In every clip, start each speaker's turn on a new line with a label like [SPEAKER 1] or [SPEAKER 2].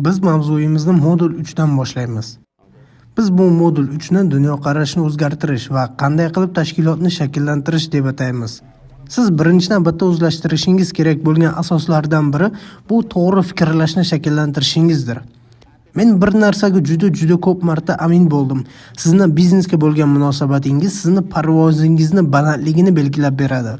[SPEAKER 1] Biz mavzuyimizni modul 3 dan boshlaymiz. Biz bu modul 3 ni dunyoqarashni o'zgartirish va qanday qilib tashkilotni shakllantirish deb ataymiz. Siz birinchi navbatda o'zlashtirishingiz kerak bo'lgan asoslardan biri bu to'g'ri fikrlashni shakllantirishingizdir. Men bir narsaga juda ko'p marta amin bo'ldim. Sizni biznesga bo'lgan munosabatingiz sizni parvozingizni balandligini belgilab beradi.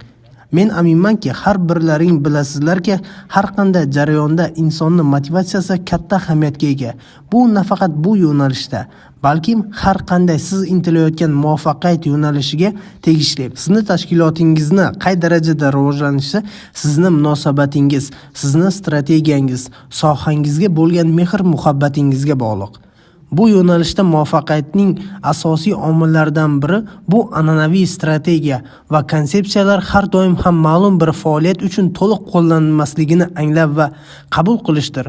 [SPEAKER 1] Men aminmanki, har birlaring bilasizlarki, har qanday jarayonda insonning motivatsiyasi katta ahamiyatga ega. Bu nafaqat bu yo'nalishda, balki har qanday siz intilayotgan muvaffaqiyat yo'nalishiga tegishli. Sizni tashkilotingizni qay darajada rivojlanishi sizni munosabatingiz, sizni strategiyangiz, sohangizga bo'lgan mehr-muhabbatingizga bog'liq. Bu yo'nalishda muvaffaqiyatning asosiy omillaridan biri bu an'anaviy strategiya va konsepsiyalar har doim ham ma'lum bir faoliyat uchun to'liq qo'llanilmasligini anglab va qabul qilishdir.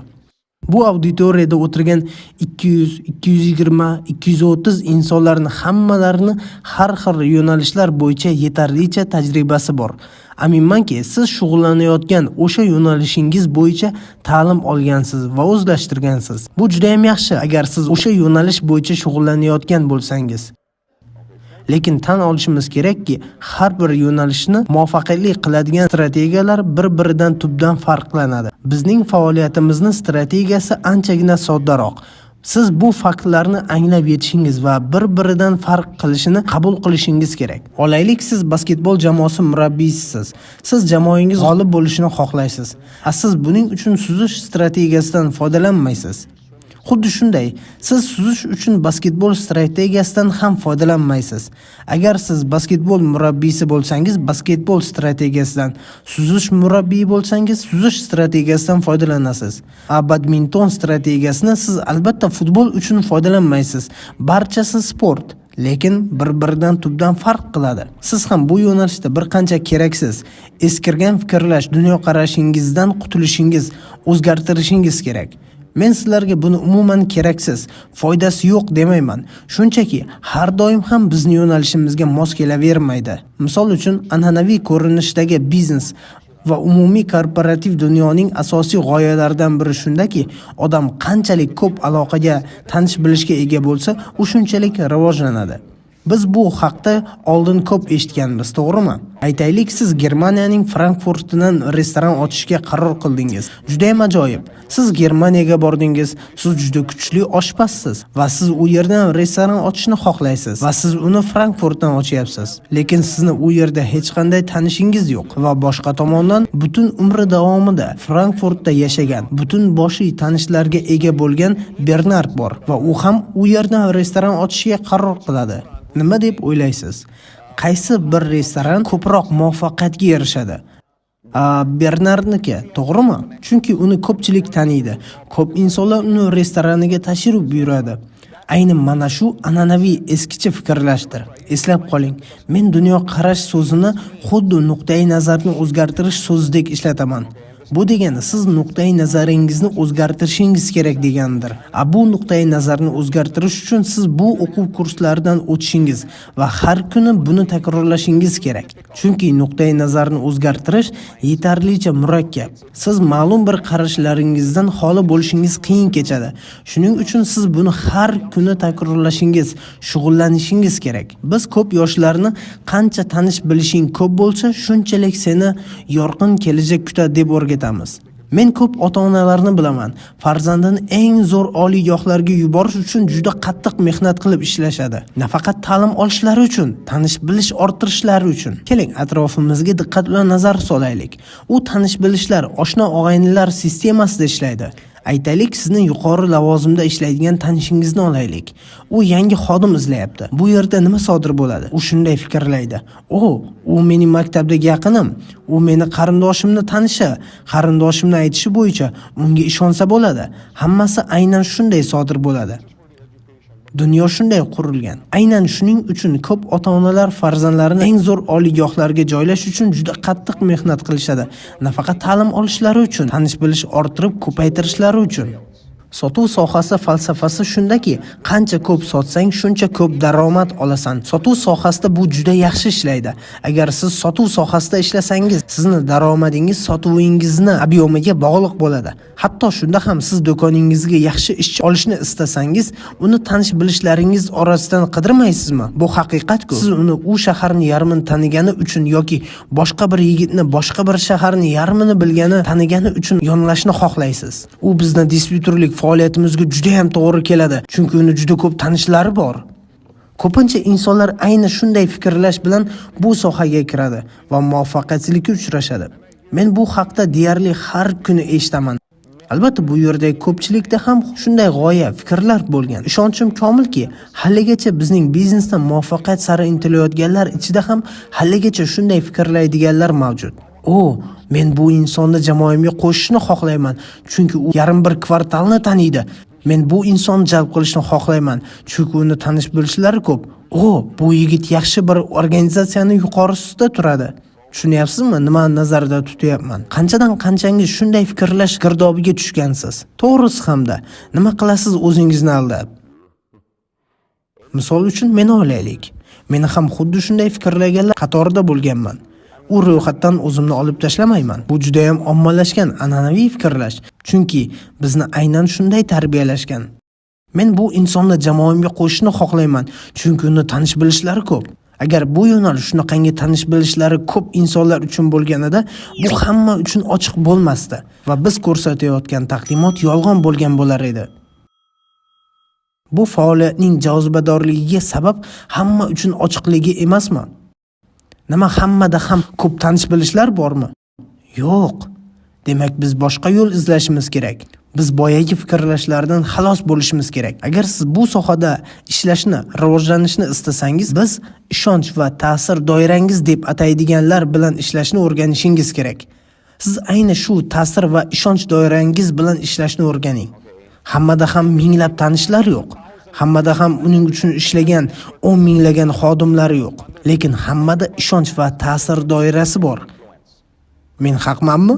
[SPEAKER 1] Bu auditoriyada o'tirgan 200, 220, 230 insonlarning hammalarini har xil yo'nalishlar bo'yicha yetarlicha tajribasi bor. Aminmanki, siz shug'ullanayotgan o'sha yo'nalishingiz bo'yicha ta'lim olgansiz va o'zlashtirgansiz. Bu juda ham yaxshi agar siz o'sha yo'nalish bo'yicha shug'ullanayotgan bo'lsangiz. Lekin tan olishimiz kerakki, har bir yo'nalishni muvaffaqiyatli qiladigan strategiyalar bir-biridan tubdan farqlanadi. Bizning faoliyatimizning strategiyasi anchagina soddaroq. Siz bu faktlarni anglab yetishingiz va bir-biridan farq qilishini qabul qilishingiz kerak. Olaylik, siz basketbol jamoasi murabbiysiz. Siz jamoangiz g'olib bo'lishini xohlaysiz. Siz buning uchun suzish strategiyasidan foydalanmaysiz. Xuddi shunday, siz suzish uchun basketbol strategiyasidan ham foydalanmaysiz. Agar siz basketbol murabbiysi bo'lsangiz, basketbol strategiyasidan, suzish murabbiyi bo'lsangiz, suzish strategiyasidan foydalanasiz. Badminton strategiyasini siz albatta futbol uchun foydalanmaysiz. Barchasi sport, lekin bir-biridan tubdan farq qiladi. Siz ham bu yo'nalishda bir qancha keraksiz, eskirgan fikrlash dunyoqarashingizdan qutulishingiz, o'zgartirishingiz kerak. Men sizlarga buni umuman keraksiz, foydasi yo'q demayman. Shunchaki har doim ham bizning yo'nalishimizga mos kelavermaydi. Misol uchun, an'anaviy ko'rinishdagi biznes va umumiy korporativ dunyoning asosiy g'oyalaridan biri shundaki, odam qanchalik ko'p aloqaga, tanish-bilishga ega bo'lsa, u shunchalik rivojlanadi. Biz bu haqda oldin ko'p eshitganmiz, to'g'rimi? Aytaylik, siz Germaniyaning Frankfurtidan restoran ochishga qaror qildingiz. Juda ham ajoyib. Siz Germaniyaga bordingiz, siz juda kuchli oshpazsiz va siz u yerdan restoran ochishni xohlaysiz va siz uni Frankfurtdan ochyapsiz. Lekin sizni u yerda hech qanday tanishingiz yo'q va boshqa tomondan butun umri davomida Frankfurtda yashagan, butun boshli tanishlarga ega bo'lgan Bernard bor va u ham u yerdan restoran ochishga qaror qiladi. Nima deb o'ylaysiz? Qaysi bir restoran ko'proq muvaffaqiyatga erishadi? Bernardniki, to'g'rimi? Chunki uni ko'pchilik taniydi. Ko'p insonlar uni restoraniga tashrif buyuradi. Ayni mana shu an'anaviy eskicha fikrlashdir. Eslab qoling, men dunyoqarash so'zini xuddi nuqtai nazarni o'zgartirish so'zidek ishlataman. Bu degani siz nuqtai nazaringizni o'zgartirishingiz kerak degandir. Bu nuqtai nazarni o'zgartirish uchun siz bu o'quv kurslaridan o'tishingiz va har kuni buni takrorlashingiz kerak. Chunki nuqtai nazarni o'zgartirish yetarlicha murakkab. Siz ma'lum bir qarashlaringizdan xoli bo'lishingiz qiyin kechadi. Shuning uchun siz buni har kuni takrorlashingiz, shug'ullanishingiz kerak. Biz ko'p yoshlarni qancha tanish bilishing ko'p bo'lsa, shunchalik seni yorqin kelajak kutadi deb o'rgatamiz. Men ko'p ota-onalarni bilaman. Farzandini eng zo'r oliygohlarga yuborish uchun juda qattiq mehnat qilib ishlashadi. Nafaqat ta'lim olishlari uchun, tanish-bilish orttirishlari uchun. Keling, atrofimizga diqqat bilan nazar solaylik. U tanish-bilishlar oshna-og'aynilar sistemasida ishlaydi. Aytaylik, sizni yuqori lavozimda ishlaydigan tanishingizni olaylik. U yangi xodim izlayapti. Bu yerda nima sodir bo'ladi? U shunday fikrlaydi. U mening maktabdagi yaqinim. U meni qarindoshimni tanishi. Qarindoshimni aytishi bo'yicha unga ishonsa bo'ladi. Hammasi aynan shunday sodir bo'ladi. Dunyo shunday qurilgan. Aynan shuning uchun ko'p ota-onalar farzandlarini eng zo'r oliygohlarga joylash uchun juda qattiq mehnat qilishadi. Nafaqat ta'lim olishlari uchun, tanish-bilish orttirib ko'paytirishlari uchun. Sotuv sohasi falsafasi shundaki, qancha ko'p sotsang, shuncha ko'p daromad olasan. Sotuv sohasida bu juda yaxshi ishlaydi. Agar siz sotuv sohasida ishlasangiz, sizni daromadingiz sotuvingizni obyomiga bog'liq bo'ladi. Hatto shunda ham siz do'koningizga yaxshi ishchi olishni istasangiz, uni tanish bilishlaringiz orasidan qidirmaysizmi? Bu haqiqat-ku. Siz uni u shaharni yarmini tanigani uchun yoki boshqa bir yigitni boshqa bir shaharni yarmini bilgani, tanigani uchun yonlashni xohlaysiz. U bizni distributorlik faoliyatimizga juda ham to'g'ri keladi, chunki uni juda ko'p tanishlari bor. Ko'pincha insonlar ayni shunday fikrlash bilan bu sohaga kiradi va muvaffaqiyatsizlikka uchrashadi. Men bu haqda deyarli har kuni eshitaman. Albatta, bu yerdagi ko'pchilikda ham shunday g'oya, fikrlar bo'lgan. Ishonchim komilki, haligacha bizning biznesda muvaffaqiyat sari intilayotganlar ichida ham haligacha shunday fikrlaydiganlar mavjud. Men bu insonni jamoamga qo'shishni xohlayman, chunki u yarim bir kvartalni taniydi. Men bu insonni jalb qilishni xohlayman, chunki uni tanish bilishlari ko'p. Bu yigit yaxshi bir organizatsiyani yuqorisida turadi. Tushunyapsizmi, nima nazarda tutyapman? Qanchadan qanchangiz shunday fikrlash girdobiga tushgansiz? To'g'risi hamda nima qilasiz o'zingizni aldab? Misol uchun meni olaylik. Meni ham xuddi shunday fikrlaganlar qatorida bo'lganman. U ro'yxatdan o'zimni olib tashlamayman. Bu juda ham ommalashgan an'anaviy fikrlash, chunki bizni aynan shunday tarbiyalashgan. Men bu insonni jamoamga qo'shishni xohlayman, chunki uni tanish bilishlari ko'p. Agar bu yo'nalish shunaqangi tanish bilishlari ko'p insonlar uchun bo'lganida, bu hamma uchun ochiq bo'lmasdi va biz ko'rsatayotgan taqdimot yolg'on bo'lgan bo'lar edi. Bu faoliyatning jozibadorligiga sabab hamma uchun ochiqligi emasmi? Nima hammada ham ko'p tanish bilishlar bormi? Yo'q. Demak, biz boshqa yo'l izlashimiz kerak. Biz boyagi fikrlashlardan xalos bo'lishimiz kerak. Agar siz bu sohada ishlashni, rivojlanishni istasangiz, biz ishonch va ta'sir doirangiz deb ataydiganlar bilan ishlashni o'rganishingiz kerak. Siz ayni shu ta'sir va ishonch doirangiz bilan ishlashni o'rganing. Hammada ham minglab tanishlar yo'q. Hammada ham uning uchun ishlagan 10 minglagan xodimlari yo'q. Lekin hammada ishonch va ta'sir doirasi bor. Men haqmanmi?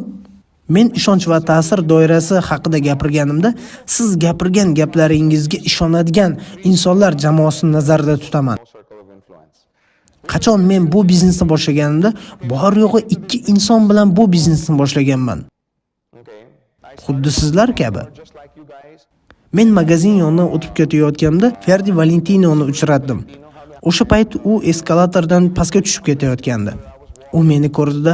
[SPEAKER 1] Men ishonch va ta'sir doirasi haqida gapirganimda, siz gapirgan gaplaringizga ishonadigan insonlar jamoasini nazarda tutaman. Qachon men bu biznesni boshlaganimda, bor yo'g'i 2 inson bilan bu biznesni boshlaganman. Xuddi sizlar kabi. Men magazin yonidan o'tib ketayotganimda Ferdi Valentinoni uchratdim. O'sha payt u eskalatordan pastga tushib ketayotgandi. U meni ko'rdi-da,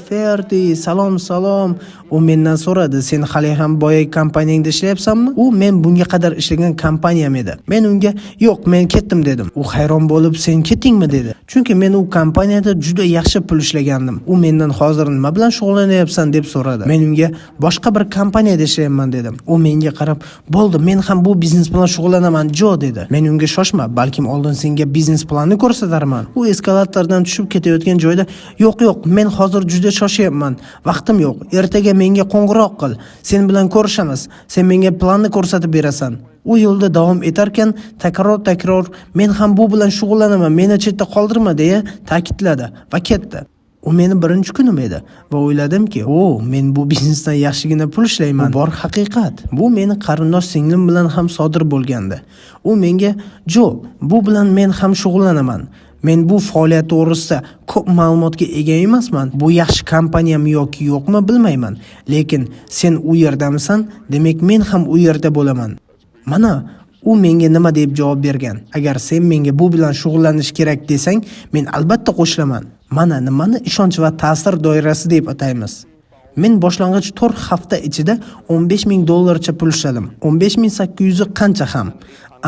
[SPEAKER 1] Ferdi, salom. U mendan so'radi, "Sen hali ham boyagi kompaniyangda ishlayapsanmi?" U men bunga qadar ishlagan kompaniyam edi. Men unga, "Yo'q, men ketdim" dedim. U hayron bo'lib, "Sen ketdingmi?" dedi. Chunki men u kompaniyada juda yaxshi pul ishlagandim. U mendan "Hozir nima bilan shug'ullanyapsan?" deb so'radi. Men unga "Boshqa bir kompaniyada ishlayapman" dedim. U menga qarab, "Bo'ldi, men ham bu biznes bilan shug'ullanaman, Jo" dedi. Men unga "Shoshma, balkim oldin senga biznes planni ko'rsatarman." U eskalatordan tushib ketayotgan joyda, "Yo'q, men hozir juda shoshyapman. Vaqtim yo'q. Ertaga menga qo'ng'iroq qil. Sen bilan ko'rishamiz. Sen menga planni ko'rsatib berasan." U yo'lda davom etarkan, takror "Men ham bu bilan shug'ullanaman, meni chetda qoldirma" deya ta'kidladi va ketdi. U meni birinchi kunim edi va o'yladimki, men bu biznesdan yaxshigina pul ishlayman. Bu bor haqiqat. Bu meni qarindosh singlim bilan ham sodir bo'lgandi. U menga, "Jo, bu bilan men ham shug'ullanaman. Men bu faoliyat to'g'risida ko'p ma'lumotga ega emasman. Bu yaxshi kompaniyami yoki yo'qmi bilmayman. Lekin sen u yerdamisan, demak men ham u yerda bo'laman." Mana u menga nima deb javob bergan. "Agar sen menga bu bilan shug'ullanish kerak desang, men albatta qo'shilaman." Mana nimani ishonch va ta'sir doirasi deb ataymiz. Men boshlang'ich 4 hafta ichida $15,000 pul ishladim. 15,800 qancha ham.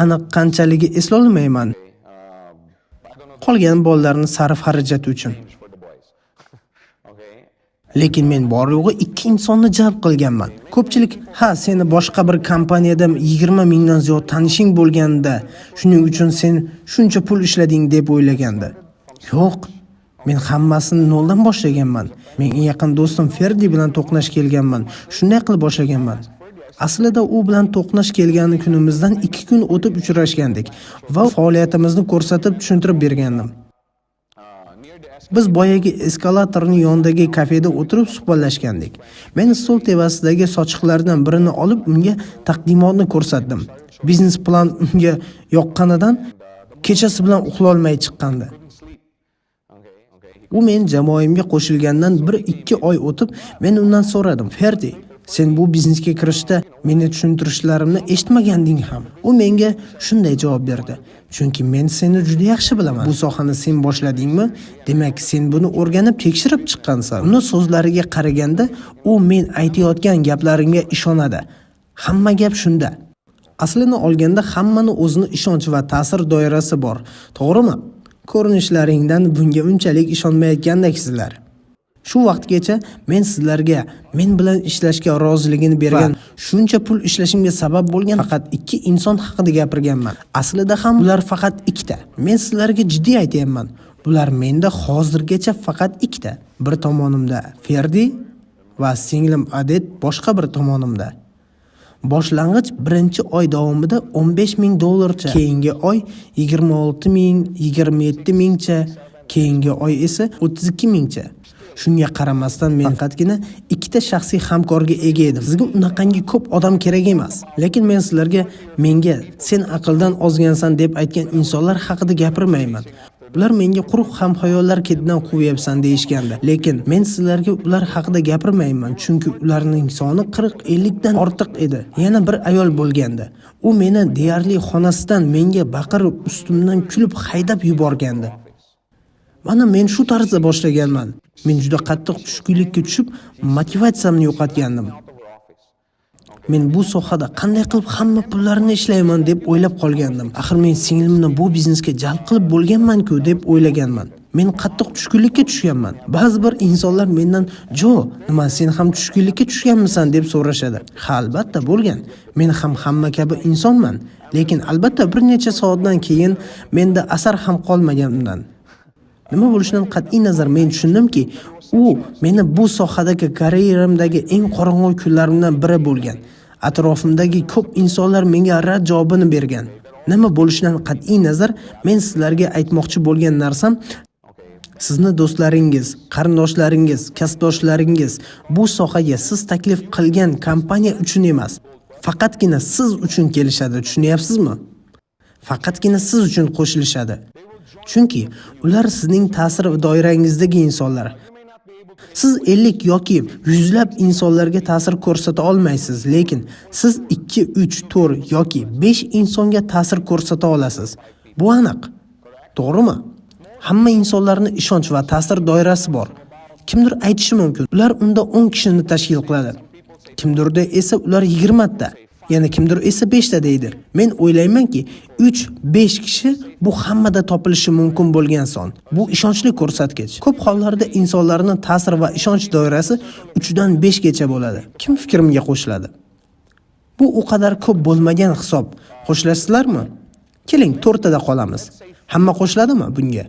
[SPEAKER 1] Aniq qanchaligi eslolmayman. Qolgan bolalarning sarf xarajati uchun. Lekin men bor yo'g'i 2 insonni jalb qilganman. Ko'pchilik, seni boshqa bir kompaniyada 20 mingdan ziyod tanishing bo'lganda, shuning uchun sen shuncha pul ishlading deb o'ylagandi. Yo'q, men hammasini noldan boshlaganman. Men eng yaqin do'stim Ferdi bilan to'qnash kelganman. Shunday qilib boshlaganman. Aslida u bilan to'qnash kelgani kunimizdan 2 kun o'tib uchrashgandik va faoliyatimizni ko'rsatib tushuntirib bergandim. Biz boyagi eskalatorning yonidagi kafeda o'tirib suhbatlashgandik. Men stol tevasidagi sochiqlardan birini olib unga taqdimotni ko'rsatdim. Biznes plan unga yoqqanidan kechasi bilan uxlolmay chiqqandi. U men jamoamga qo'shilgandan 1-2 oy o'tib, men undan so'radim: "Ferdi, sen bu biznesga kirishda meni tushuntirishlarimni eshitmaganding ham?" U menga shunday javob berdi: "Chunki men seni juda yaxshi bilaman. Bu sohani sen boshladingmi? Demak, sen buni o'rganib, tekshirib chiqqansan." Uni so'zlariga qaraganda, u men aytayotgan gaplarimga ishonadi. Hamma gap shunda. Aslini olganda hammani o'zini ishonch va ta'sir doirasi bor, to'g'rimi? Ko'rinishlaringdan bunga unchalik ishonmayotgandaksizlar. Shu vaqtgacha men sizlarga men bilan ishlashga roziligini bergan, shuncha pul ishlashimga sabab bo'lgan faqat 2 inson haqida gapirganman. Aslida ham ular faqat 2 ta. Men sizlarga jiddiy aytayapman. Bular menda hozirgacha faqat 2 ta. Bir tomonimda Ferdi va singlim Adet boshqa bir tomonimda. Boshlang'ich birinchi oy davomida $15,000, keyingi oy 26,000, 27,000cha, keyingi oy esa 32,000cha. Shunga qaramasdan men faqatgina 2 ta shaxsiy hamkorga ega edim. Sizga unaqangi ko'p odam kerak emas. Lekin men sizlarga menga sen aqldan ozgansan deb aytgan insonlar haqida gapirmayman. Ular menga quruq ham xayollar ketidan quvyapsan deyishgandi. Lekin men sizlarga ular haqida gapirmayman, chunki ularning soni 40-50 dan ortiq edi. Yana bir ayol bo'lgandi. U meni deyarli xonasidan menga baqirib, ustimdan kulib haydab yuborgandi. Mana men shu tarzda boshlaganman. Men juda qattiq tushkunlikka tushib, motivatsiyamni yo'qotgandim. Men bu sohada qanday qilib hamma pullarini ishlayman deb o'ylab qolgandim. Axir men singlimni bu biznesga jalb qilib bo'lganman-ku deb o'ylaganman. Men qattiq tushkunlikka tushganman. Ba'zi bir insonlar mendan "Jo, nima sen ham tushkunlikka tushganmisan?" deb so'rashadi. Ha, albatta bo'lgan. Men ham hamma kabi insonman. Lekin albatta bir necha soatdan keyin menda asar ham qolmagan undan. Nima bo'lishidan qat'iy nazar men tushundimki, u meni bu sohadagi karyeramdagi eng qorong'u kunlarimdan biri bo'lgan. Atrofimdagi ko'p insonlar menga rad javobini bergan. Nima bo'lishidan qat'iy nazar men sizlarga aytmoqchi bo'lgan narsam, sizni do'stlaringiz, qarindoshlaringiz, kasbdoshlaringiz bu sohaga siz taklif qilgan kompaniya uchun emas, faqatgina siz uchun kelishadi, tushunyapsizmi? Faqatgina siz uchun qo'shilishadi. Chunki ular sizning ta'sir doirangizdagi insonlar. Siz 50 yoki 100 lab insonlarga ta'sir ko'rsata olmaysiz, lekin siz 2, 3, 4 yoki 5 insonga ta'sir ko'rsata olasiz. Bu aniq. To'g'rimi? Hamma insonlarning ishonch va ta'sir doirasi bor. Kimdir aytishi mumkin, ular unda 10 kishini tashkil qiladi. Kimdirda esa ular 20 ta. Yana kimdir esa 5 ta deydi. Men o'ylaymanki, 3-5 kishi bu hammada topilishi mumkin bo'lgan son. Bu ishonchli ko'rsatkich. Ko'p hollarda insonlarning ta'sir va ishonch doirasi 3 dan 5 gacha bo'ladi. Kim fikrimga qo'shiladi? Bu u qadar ko'p bo'lmagan hisob. Qo'shilasizlarmi? Keling, 4 tada qolamiz. Hamma qo'shiladimi bunga?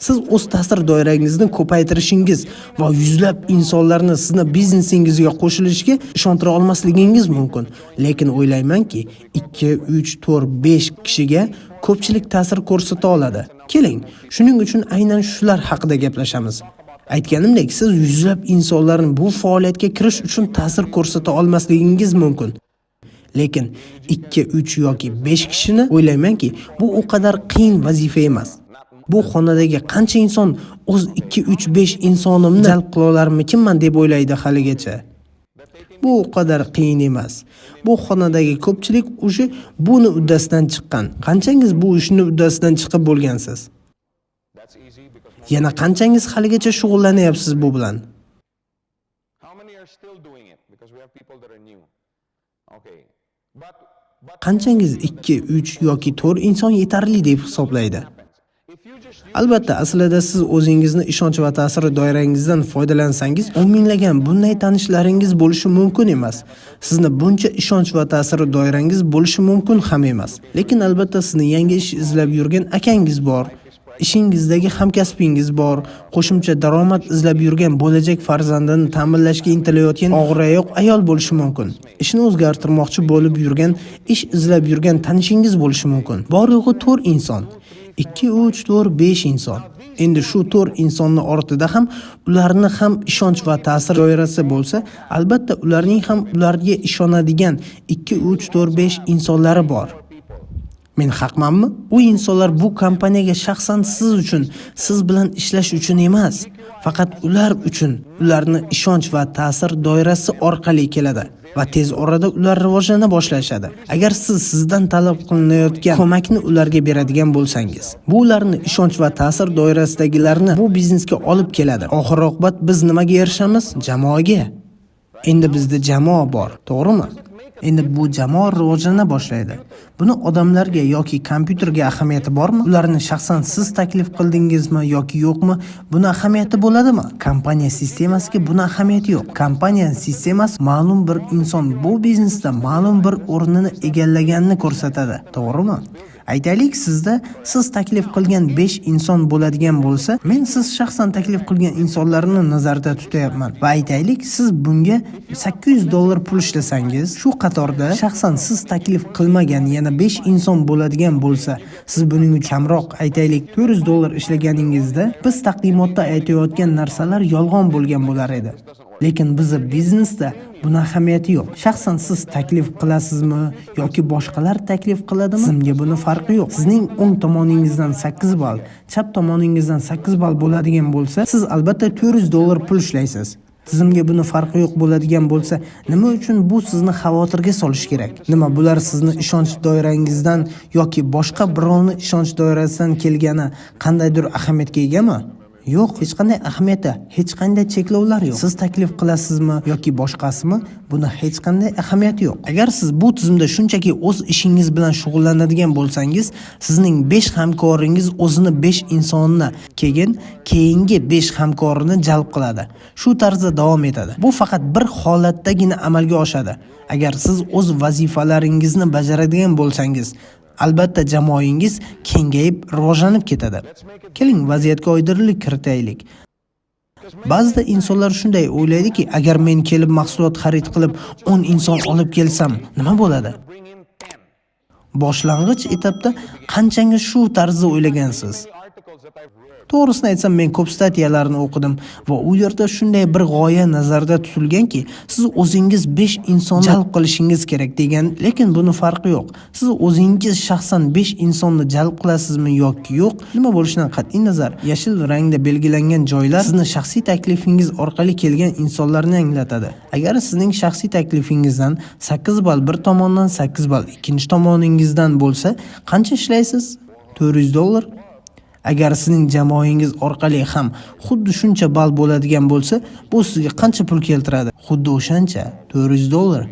[SPEAKER 1] Siz o'z ta'sir doirangizni ko'paytirishingiz va yuzlab insonlarni sizni biznesingizga qo'shilishga ishontira olmasligingiz mumkin. Lekin o'ylaymanki, 2, 3, 4, 5 kishiga ko'pchilik ta'sir ko'rsata oladi. Keling, shuning uchun aynan shular haqida gaplashamiz. Aytganimdek, siz yuzlab insonlarning bu faoliyatga kirish uchun ta'sir ko'rsata olmasligingiz mumkin. Lekin 2, 3 yoki 5 kishini o'ylaymanki, bu u qadar qiyin vazifa emas. Bu xonadagi qancha inson o'z 2, 3, 5 insonimni jalb qila olarmikinman deb o'ylaydi haligacha. Bu u qadar qiyin emas. Bu xonadagi ko'pchilik o'sha buni uddasidan chiqqan. Qanchangiz bu ishni uddasidan chiqib bo'lgansiz? Yana qanchangiz haligacha shug'ullanyapsiz bu bilan? Qanchangiz 2, 3 yoki 4 inson yetarli deb hisoblaydi? Albatta, aslida siz o'zingizni ishonch va ta'sir doirangizdan foydalansangiz, 10 minglagan bunday tanishlaringiz bo'lishi mumkin emas. Sizni buncha ishonch va ta'sir doirangiz bo'lishi mumkin ham emas. Lekin albatta sizni yangi ish izlab yurgan akangiz bor. Ishingizdagi hamkasbingiz bor, qo'shimcha daromad izlab yurgan bo'lajak farzandini ta'minlashga intilayotgan og'irayoq ayol bo'lishi mumkin. Ishni o'zgartirmoqchi bo'lib yurgan, ish izlab yurgan tanishingiz bo'lishi mumkin. Bor yo'g'i 4 inson. 2, 3, 4, 5 inson. Endi shu 4 insonni ortida ham ularni ham ishonch va ta'sir doirasi bo'lsa, albatta ularning ham ularga ishonadigan 2, 3, 4, 5 insonlari bor. Men haqmanmi? U insonlar bu kompaniyaga shaxsan siz uchun, siz bilan ishlash uchun emas, faqat ular uchun, ularni ishonch va ta'sir doirasi orqali keladi va tez orada ular rivojlana boshlashadi. Agar siz sizdan talab qilinayotgan ko'makni ularga beradigan bo'lsangiz, bu ularni ishonch va ta'sir doirasidagilarni bu biznesga olib keladi. Oxir-oqibat biz nimaga erishamiz? Jamoaga. Endi bizda jamoa bor, to'g'rimi? Endi bu jamoa rivojlana boshlaydi. Buni odamlarga yoki kompyuterga ahamiyati bormi? Ularni shaxsan siz taklif qildingizmi yoki yo'qmi? Buni ahamiyati bo'ladimi? Kompaniya sistemasiga buni ahamiyati yo'q. Kompaniya sistemasi ma'lum bir inson bu biznesda ma'lum bir o'rnini egallaganini ko'rsatadi, to'g'rimi? Aytaylik, sizda siz taklif qilgan 5 inson bo'ladigan bo'lsa, men siz shaxsan taklif qilgan insonlarni nazarda tutayapman va aytaylik, siz bunga $800 pul ishlasangiz, shu qatorda shaxsan siz taklif qilmagan yana 5 inson bo'ladigan bo'lsa, siz buning uchun kamroq, aytaylik $400 ishlaganingizda, biz taqdimotda aytayotgan narsalar yolg'on bo'lgan bo'lar edi. Lekin bizning biznesda buni ahamiyati yo'q. Shaxsan siz taklif qilasizmi yoki boshqalar taklif qiladimi? Sizga buni farqi yo'q. Sizning o'ng tomoningizdan 8 ball, chap tomoningizdan 8 ball bo'ladigan bo'lsa, siz albatta $400 pul ishlaysiz. Tizimga buni farqi yo'q bo'ladigan bo'lsa, nima uchun bu sizni xavotirga solish kerak? Nima bular sizni ishonch doirangizdan yoki boshqa birovni ishonch doirasidan kelgani qandaydir ahamiyatga egami? Yo'q, hech qanday ahamiyati, hech qanday cheklovlar yo'q. Siz taklif qilasizmi yoki boshqasimi? Buni hech qanday ahamiyati yo'q. Agar siz bu tizimda shunchaki o'z ishingiz bilan shug'ullanadigan bo'lsangiz, sizning 5 hamkoringiz o'zini 5 insonni, keyingi 5 hamkorini jalb qiladi. Shu tarzda davom etadi. Bu faqat bir holatdagina amalga oshadi. Agar siz o'z vazifalaringizni bajaradigan bo'lsangiz, albatta jamoangiz kengayib, rivojlanib ketadi. Keling, vaziyatga oydinlik kiritaylik. Ba'zida insonlar shunday o'ylaydiki, agar men kelib mahsulot xarid qilib 10 inson olib kelsam, nima bo'ladi? Boshlang'ich etapda qanchangiz shu tarzda o'ylagansiz? To'g'risini aytsam, men ko'p statiyalarni o'qidim va u yerda shunday bir g'oya nazarda tutilganki, siz o'zingiz 5 inson jalb qilishingiz kerak degan, lekin buni farqi yo'q. Siz o'zingiz shaxsan 5 insonni jalb qilasizmi yoki yo'q, nima bo'lishidan qat'iy nazar, yashil rangda belgilangan joylar sizni shaxsiy taklifingiz orqali kelgan insonlarni anglatadi. Agar sizning shaxsiy taklifingizdan 8 ball bir tomondan, 8 ball ikkinchi tomoningizdan bo'lsa, qancha ishlaysiz? $400. Agar sizning jamoangiz orqali ham xuddi shuncha ball bo'ladigan bo'lsa, bu sizga qancha pul keltiradi? Xuddi o'shancha, $400.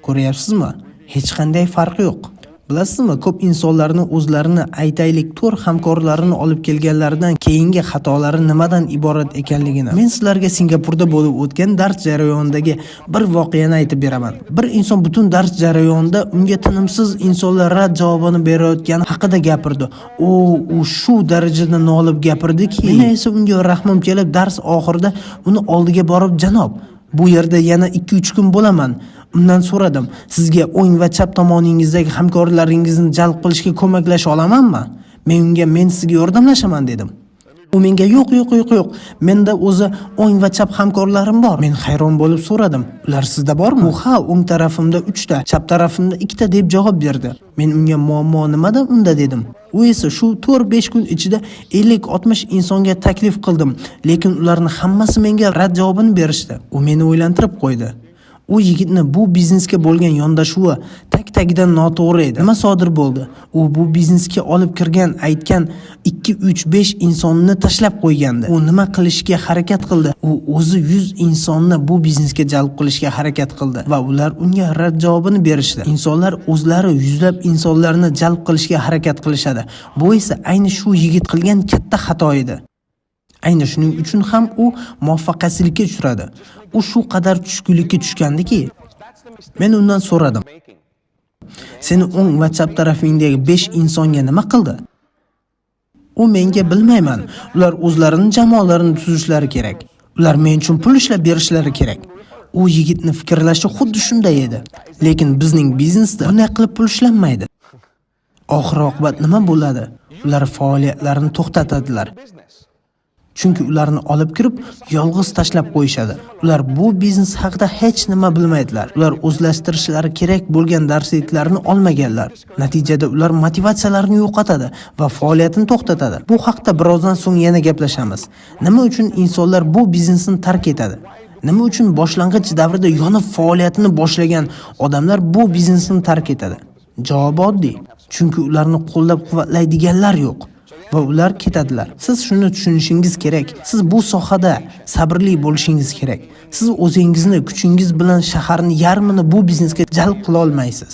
[SPEAKER 1] Ko'ryapsizmi? Hech qanday farqi yo'q. Bilasizmi, ko'p insonlarni o'zlarini aytaylik 4 hamkorlarini olib kelganlaridan keyingi xatolari nimadan iborat ekanligini men sizlarga Singapurda bo'lib o'tgan dars jarayonidagi bir voqeani aytib beraman. Bir inson butun dars jarayonida unga tinimsiz insonlar rad javobini berayotgani haqida gapirdi. U shu darajada nolib gapirdiki, men esa unga rahmim kelib dars oxirida uni oldiga borib, "Janob, bu yerda yana 2-3 kun bo'laman. Undan so'radim, sizga o'ng va chap tomoningizdagi hamkorlaringizni jalb qilishga ko'maklasha olamanmi? Men sizga yordamlashaman" dedim. U menga yo'q. Menda o'zi o'ng va chap hamkorlarim bor. Men hayron bo'lib so'radim, ular sizda bormi? U ha, o'ng tarafimda 3 ta, chap tarafimda 2 ta deb javob berdi. Men unga muammo nimada unda dedim. U esa shu 4-5 kun ichida 50-60 insonga taklif qildim, lekin ularning hammasi menga rad javobini berishdi. U meni o'ylantirib qo'ydi. U yigitni bu biznesga bo'lgan yondashuvi tak-tagidan noto'g'ri edi. Nima sodir bo'ldi? U bu biznesga olib kirgan, aytgan 2-3-5 insonni tashlab qo'ygandi. U nima qilishga harakat qildi? U o'zi 100 insonni bu biznesga jalb qilishga harakat qildi va ular unga rad javobini berishdi. Insonlar o'zlari yuzlab insonlarni jalb qilishga harakat qilishadi. Bu esa ayni shu yigit qilgan katta xato edi. Ayni shuning uchun ham u muvaffaqiyatsizlikka uchradi. U shu qadar tushkunlikka tushgandiki, men undan so'radim, "Seni o'ng va chap tarafingdagi 5 insonga nima qildi?" U menga "Bilmayman. Ular o'zlarining jamoalarini tuzishlari kerak. Ular men uchun pul ishlab berishlari kerak." U yigitni fikrlashi xuddi shunday edi. Lekin bizning biznesda bunday qilib pul ishlanmaydi. Oxir-oqibat nima bo'ladi? ular faoliyatlarini to'xtatadilar. Chunki ularni olib kirib, yolg'iz tashlab qo'yishadi. Ular bu biznes haqida hech nima bilmaydilar. Ular o'zlashtirishlari kerak bo'lgan darsliklarni olmaganlar. Natijada ular motivasiyalarini yo'qotadi va faoliyatini to'xtatadi. Bu haqda birozdan so'ng yana gaplashamiz. Nima uchun insonlar bu biznesni tark etadi? Nima uchun boshlang'ich davrida yonib faoliyatini boshlagan odamlar bu biznesni tark etadi? Javob oddiy. Chunki ularni qo'llab-quvvatlaydiganlar yo'q. Va ular ketadilar. Siz shuni tushunishingiz kerak. Siz bu sohada sabrli bo'lishingiz kerak. Siz o'zingizni kuchingiz bilan shaharni yarmini bu biznesga jalb qila olmaysiz.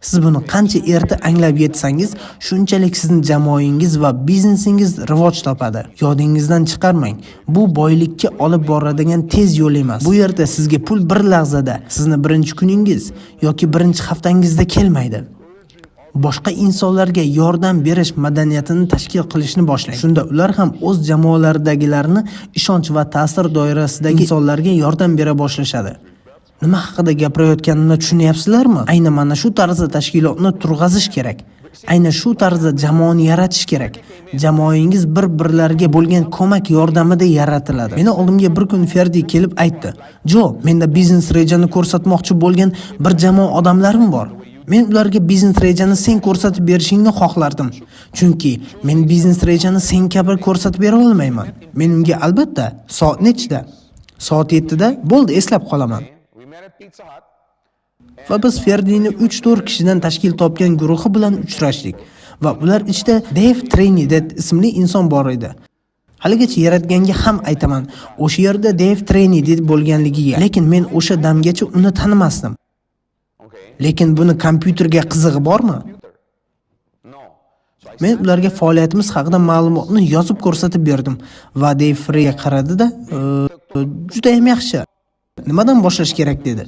[SPEAKER 1] Siz buni qancha erta anglab yetsangiz, shunchalik sizning jamoangiz va biznesingiz rivoj topadi. Yodingizdan chiqarmang. Bu boylikka olib boradigan tez yo'l emas. Bu yerda sizga pul bir lahzada, sizni birinchi kuningiz yoki birinchi haftangizda kelmaydi. Boshqa insonlarga yordam berish madaniyatini tashkil qilishni boshlang. Shunda ular ham o'z jamoalaridagilarni ishonch va ta'sir doirasidagi insonlarga yordam bera boshlashadi. Nima haqida gapirayotganimni tushunyapsizlarmi? Aynan mana shu tarzda tashkilotni turg'azish kerak. Aynan shu tarzda jamoani yaratish kerak. Jamoangiz bir-birlariga bo'lgan ko'mak yordamida yaratiladi. Meni oldimga bir kun Ferdi kelib aytdi: "Jo, menda biznes rejani ko'rsatmoqchi bo'lgan bir jamoa odamlarim bor. Men ularga biznes rejani sen ko'rsatib berishingni xohlardim. Chunki men biznes rejani sen kabi ko'rsatib bera olmayman." Men unga albatta, soat nechda? Soat 7da bo'ldi, eslab qolaman. Va biz Ferdini 3-4 kishidan tashkil topgan guruhi bilan uchrashdik va ular ichida Dave Trinidad ismli inson bor edi. Haligacha yaratganga ham aytaman, o'sha yerda Dave Trinidad bo'lganligiga, lekin men o'sha damgacha uni tanimasdim. Lekin buni kompyuterga qizig'i bormi? Men ularga faoliyatimiz haqida ma'lumotni yozib ko'rsatib berdim va Dave Freyga qaradi-da, juda ham yaxshi. Nimadan boshlash kerak dedi.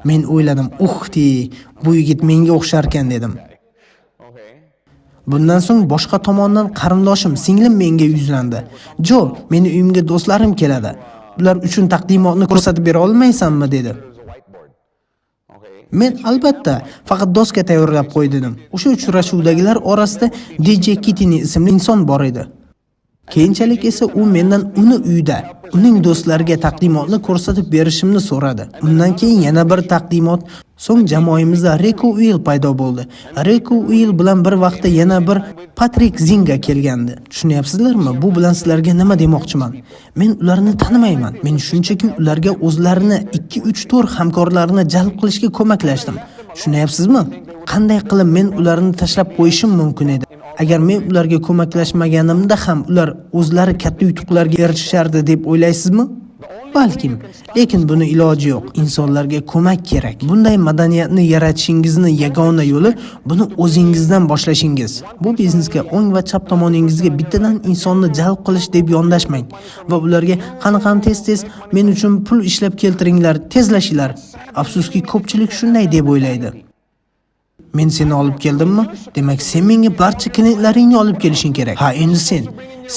[SPEAKER 1] Men o'yladim, bu yigit menga o'xshar ekan dedim. Bundan so'ng boshqa tomondan qarindoshim, singlim menga yuzlandi. "Jo, meni uyimga do'stlarim keladi. Ular uchun taqdimotni ko'rsatib bera olmaysanmi?" dedi. Men albatta, faqat doska tayyorlab qo'y dedim. O'sha uchrashuvdagilar orasida DJ Kitini ismli inson bor edi. Keyinchalik esa u mendan uni uyda, uning do'stlariga taqdimotni ko'rsatib berishimni so'radi. Undan keyin yana bir taqdimot, so'ng jamoamizda Rico Will paydo bo'ldi. Rico Will bilan bir vaqtda yana bir Patrick Zinga kelgandi. Tushunyapsizlarmi? Bu bilan sizlarga nima demoqchiman? Men ularni tanimayman. Men shunchaki ularga o'zlarini 2-3-4 hamkorlarini jalb qilishga ko'maklashdim. Tushunyapsizmi? Qanday qilib men ularni tashlab qo'yishim mumkin edi? Agar men ularga ko'maklashmaganimda ham ular o'zlari katta yutuqlarga erishishardi deb o'ylaysizmi? Balkim, lekin buni iloji yo'q. Insonlarga ko'mak kerak. Bunday madaniyatni yaratishingizni yagona yo'li buni o'zingizdan boshlashingiz. Bu biznesga o'ng va chap tomoningizga bittadan insonni jalb qilish deb yondashmang va ularga qanaqam tez men uchun pul ishlab keltiringlar, tezlashinglar. Afsuski, ko'pchilik shunday deb o'ylaydi. Men seni olib keldimmi? Demak, sen menga barcha klientlaringni olib kelishing kerak. Ha, endi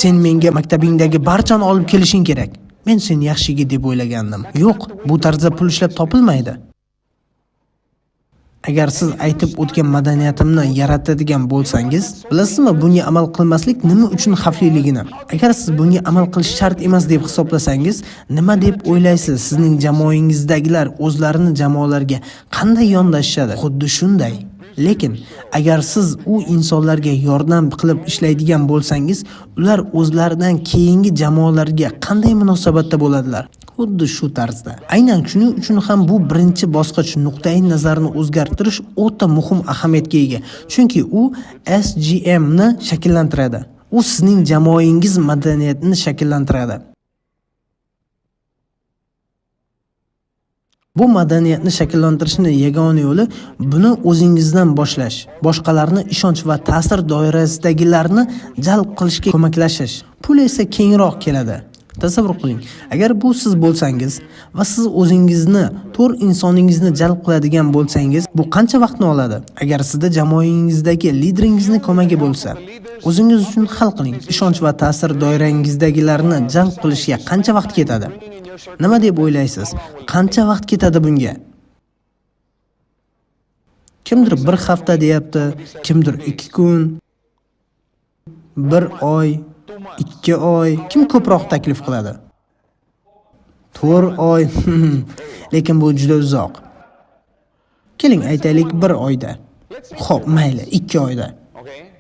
[SPEAKER 1] sen menga maktabingdagi barchani olib kelishing kerak. Men seni yaxshiga deb o'ylagandim. Yo'q, bu tarzda pul ishlab topilmaydi. Agar siz aytib o'tgan madaniyatimni yaratadigan bo'lsangiz, bilasizmi bunga amal qilmaslik nima uchun xavfliligini? Agar siz bunga amal qilish shart emas deb hisoblasangiz, nima deb o'ylaysiz? Sizning jamoangizdagilar o'zlarini jamoalarga qanday yondashishadi? Xuddi shunday. Lekin agar siz u insonlarga yordam qilib ishlaydigan bo'lsangiz, ular o'zlaridan keyingi jamoalarga qanday munosabatda bo'ladilar? Xuddi shu tarzda. Aynan shuning uchun ham bu birinchi bosqich nuqtai nazarni o'zgartirish o'ta muhim ahamiyatga ega. Chunki u SGM ni shakllantiradi. U sizning jamoangiz madaniyatini shakllantiradi. Bu madaniyatni shakllantirishning yagona yo'li buni o'zingizdan boshlash, boshqalarni ishonch va ta'sir doirasidagilarni jalb qilishga ko'maklashish. Pul esa keyinroq keladi. Tasavvur qiling, agar bu siz bo'lsangiz va siz o'zingizni, to'rt insoningizni jalb qiladigan bo'lsangiz, bu qancha vaqtni oladi? Agar sizda jamoangizdagi lideringizning ko'magi bo'lsa, o'zingiz uchun hal qiling. Ishonch va ta'sir doirangizdagilarni jalb qilishga qancha vaqt ketadi? Nima deb o'ylaysiz? Qancha vaqt ketadi bunga? Kimdir bir hafta deyapti, kimdir 2 kun. 1 oy, 2 oy kim ko'proq taklif qiladi? 4 oy. Lekin bu juda uzoq. Keling aytaylik 1 oyda. Xo'p, mayli, 2 oyda.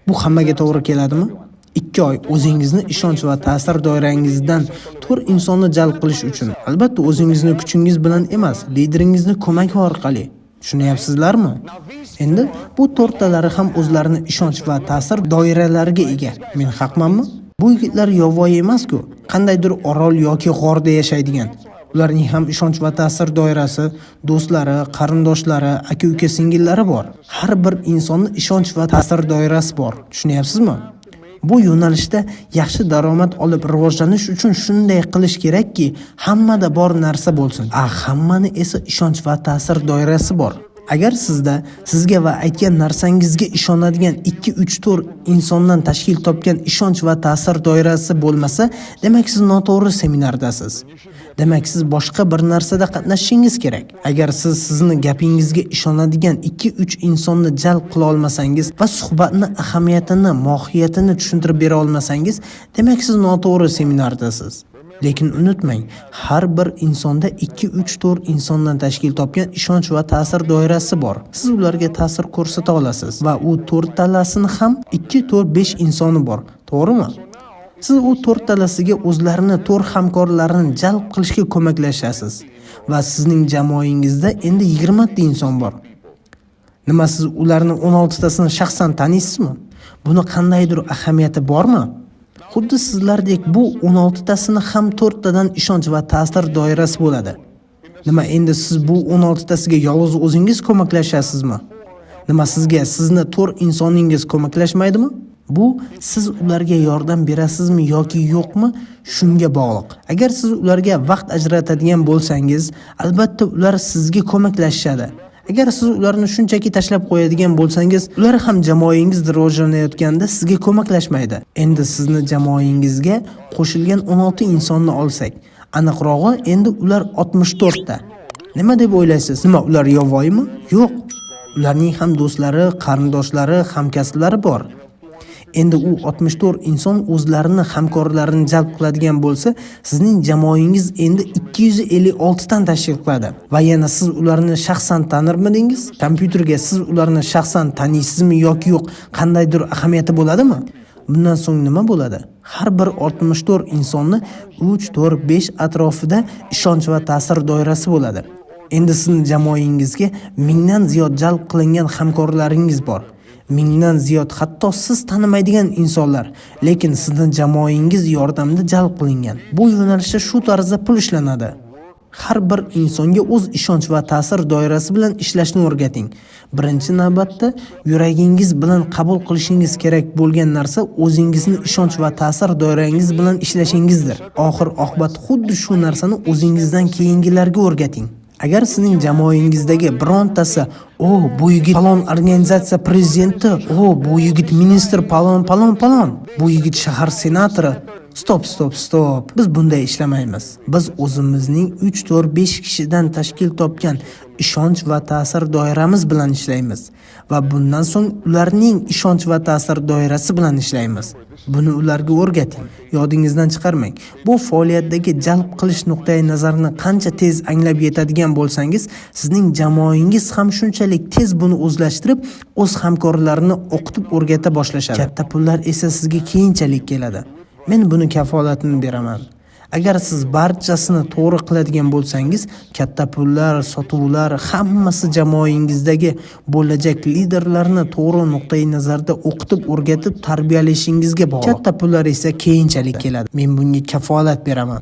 [SPEAKER 1] Bu hammaga to'g'ri keladimi? 2 oy o'zingizni ishonch va ta'sir doirangizdan 4 insonni jalb qilish uchun. Albatta o'zingizni kuchingiz bilan emas, lideringizning ko'magi orqali. Tushunyapsizlarmi? Endi bu to'rttalari ham o'zlarini ishonch va ta'sir doiralariga ega. Men haqmanmi? Bu yigitlar yovvoyi emas-ku, qandaydir orol yoki g'orda yashaydigan. Ularning ham ishonch va ta'sir doirasi, do'stlari, qarindoshlari, aka-uka singillari bor. Har bir insonning ishonch va ta'sir doirasi bor. Tushunyapsizmi? Bu yo'nalishda yaxshi daromad olib rivojlanish uchun shunday qilish kerakki, hammada bor narsa bo'lsin. Hammani esa ishonch va ta'sir doirasi bor. Agar sizga va aytgan narsangizga ishonadigan 2-3-4 insondan tashkil topgan ishonch va ta'sir doirasi bo'lmasa, demak siz noto'g'ri seminardasiz. Demak siz boshqa bir narsada qatnashishingiz kerak. Agar sizni gapingizga ishonadigan 2-3 insonni jalb qila olmasangiz va suhbatni ahamiyatini, mohiyatini tushuntirib bera olmasangiz, demak siz noto'g'ri seminardasiz. Lekin unutmang, har bir insonda 2-3-4 insondan tashkil topgan ishonch va ta'sir doirasi bor. Siz ularga ta'sir ko'rsata olasiz va u to'rttalasini ham 2-4-5 insoni bor. To'g'rimi? Siz u to'rttalasiga o'zlarini 4 hamkorlarini jalb qilishga ko'maklashasiz va sizning jamoangizda endi 20 ta inson bor. Nima siz ularni 16 tasini shaxsan taniysizmi? Buni qandaydir ahamiyati bormi? Xuddi sizlardek bu 16 tasini ham 4 tadan ishonch va ta'sir doirasi bo'ladi. Nima endi siz bu 16 tasiga yolg'iz o'zingiz ko'maklashasizmi? Nima sizni 4 insoningiz ko'maklashmaydimi? Bu siz ularga yordam berasizmi yoki yo'qmi, shunga bog'liq. Agar siz ularga vaqt ajratadigan bo'lsangiz, albatta ular sizga ko'maklashadi. Agar siz ularni shunchaki tashlab qo'yadigan bo'lsangiz, ular ham jamoangiz rivojlanayotganda sizga ko'maklashmaydi. Endi sizni jamoangizga qo'shilgan 16 insonni olsak, aniqrog'i endi ular 64 ta. Nima deb o'ylaysiz? Nima ular yovvoyimi? Yo'q. Ularning ham do'stlari, qarindoshlari, hamkasblari bor. Endi u 64 inson o'zlarini hamkorlarini jalb qiladigan bo'lsa, sizning jamoangiz endi 256 dan tashkil qiladi. Va yana siz ularni shaxsan tanirmidingiz? Kompyuterga siz ularni shaxsan taniysizmi yoki yo'q, qandaydir ahamiyati bo'ladimi? Bundan so'ng nima bo'ladi? Har bir 64 insonni 3-4-5 atrofida ishonch va ta'sir doirasi bo'ladi. Endi sizning jamoangizga 1000 dan ziyod jalb qilingan hamkorlaringiz bor. 1000 dan ziyod hatto siz tanimaydigan insonlar, lekin sizning jamoangiz yordamida jalb qilingan. Bu yo'nalishda shu tarzda pul ishlanadi. Har bir insonga o'z ishonch va ta'sir doirasi bilan ishlashni o'rgating. Birinchi navbatda yuragingiz bilan qabul qilishingiz kerak bo'lgan narsa o'zingizni ishonch va ta'sir doirangiz bilan ishlashingizdir. Oxir-oqibat xuddi shu narsani o'zingizdan keyingilarga o'rgating. Agar sizning jamoangizdagi birontasi, bu yigit palon organizatsiya prezidenti, bu yigit ministr palon, bu yigit shahar senatori. Stop. Biz bunday ishlamaymiz. Biz o'zimizning 3-4-5 kishidan tashkil topgan ishonch va ta'sir doiramiz bilan ishlaymiz va bundan so'ng ularning ishonch va ta'sir doirasi bilan ishlaymiz. Buni ularga o'rgating. Yodingizdan chiqarmang. Bu faoliyatdagi jalb qilish nuqtai nazarini qancha tez anglab yetadigan bo'lsangiz, sizning jamoangiz ham shunchalik tez buni o'zlashtirib, o'z hamkorlarini o'qitib o'rgata boshlashadi. Katta pullar esa sizga keyinchalik keladi. Men buni kafolatini beraman. Agar siz barchasini to'g'ri qiladigan bo'lsangiz, katta pullar, sotuvlar hammasi jamoangizdagi bo'lajak liderlarni to'g'ri nuqtai nazarda o'qitib, o'rgatib, tarbiyalashingizga bog'liq. Katta pullar esa keyinchalik keladi. Men bunga kafolat beraman.